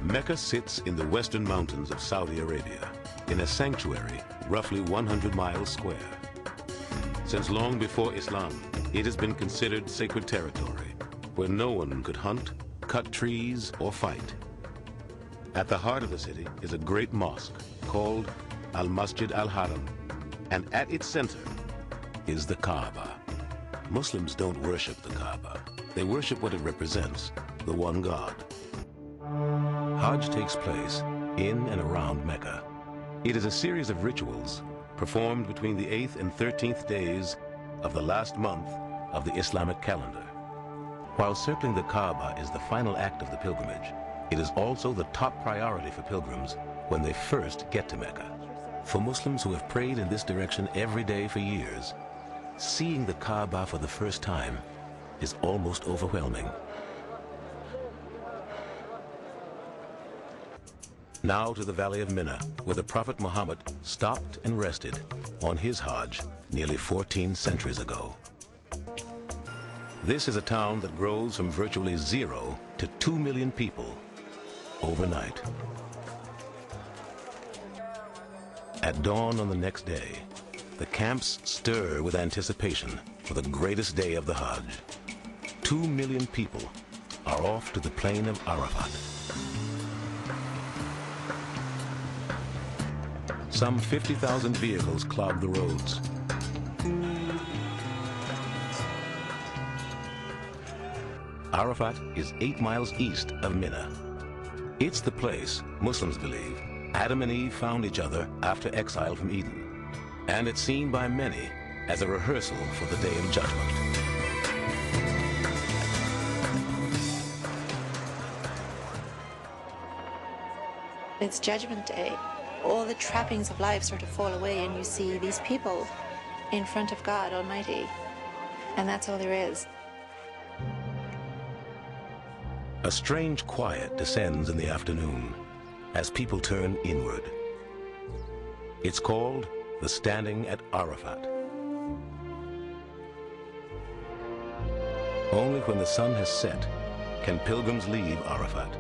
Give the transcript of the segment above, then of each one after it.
Mecca sits in the western mountains of Saudi Arabia, in a sanctuary roughly 100 miles square. Since long before Islam, it has been considered sacred territory, where no one could hunt, cut trees, or fight. At the heart of the city is a great mosque called Al-Masjid Al-Haram, and at its center is the Kaaba. Muslims don't worship the Kaaba. They worship what it represents, the one God. Hajj takes place in and around Mecca. It is a series of rituals performed between the 8th and 13th days of the last month of the Islamic calendar. While circling the Kaaba is the final act of the pilgrimage, it is also the top priority for pilgrims when they first get to Mecca. For Muslims who have prayed in this direction every day for years, seeing the Kaaba for the first time is almost overwhelming. Now to the Valley of Mina, where the Prophet Muhammad stopped and rested on his Hajj nearly 14 centuries ago. This is a town that grows from virtually 0 to 2 million people overnight. At dawn on the next day, the camps stir with anticipation for the greatest day of the Hajj. 2 million people are off to the plain of Arafat. Some 50,000 vehicles clog the roads. Arafat is 8 miles east of Mina. It's the place, Muslims believe, Adam and Eve found each other after exile from Eden. And it's seen by many as a rehearsal for the Day of Judgment. It's Judgment Day. All the trappings of life sort of fall away and you see these people in front of God Almighty. And that's all there is. A strange quiet descends in the afternoon as people turn inward. It's called the Standing at Arafat. Only when the sun has set can pilgrims leave Arafat.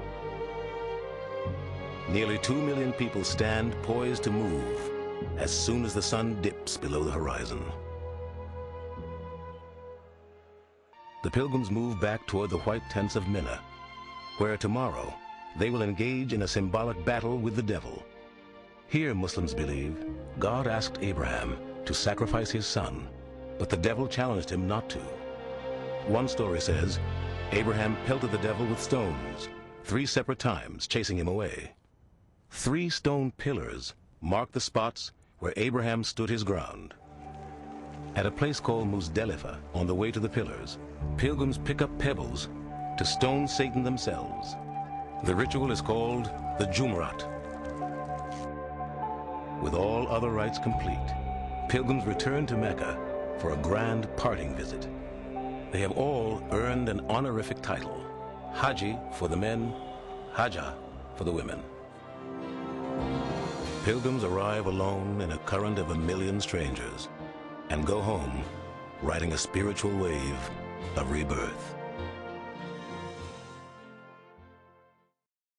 Nearly 2 million people stand poised to move as soon as the sun dips below the horizon. The pilgrims move back toward the white tents of Mina, where tomorrow they will engage in a symbolic battle with the devil. Here, Muslims believe, God asked Abraham to sacrifice his son, but the devil challenged him not to. One story says, Abraham pelted the devil with stones 3 separate times, chasing him away. 3 stone pillars mark the spots where Abraham stood his ground. At a place called Muzdalifah, on the way to the pillars, pilgrims pick up pebbles to stone Satan themselves. The ritual is called the Jumu'at. With all other rites complete, pilgrims return to Mecca for a grand parting visit. They have all earned an honorific title, Haji for the men, Hajjah for the women. Pilgrims arrive alone in a current of 1 million strangers and go home riding a spiritual wave of rebirth.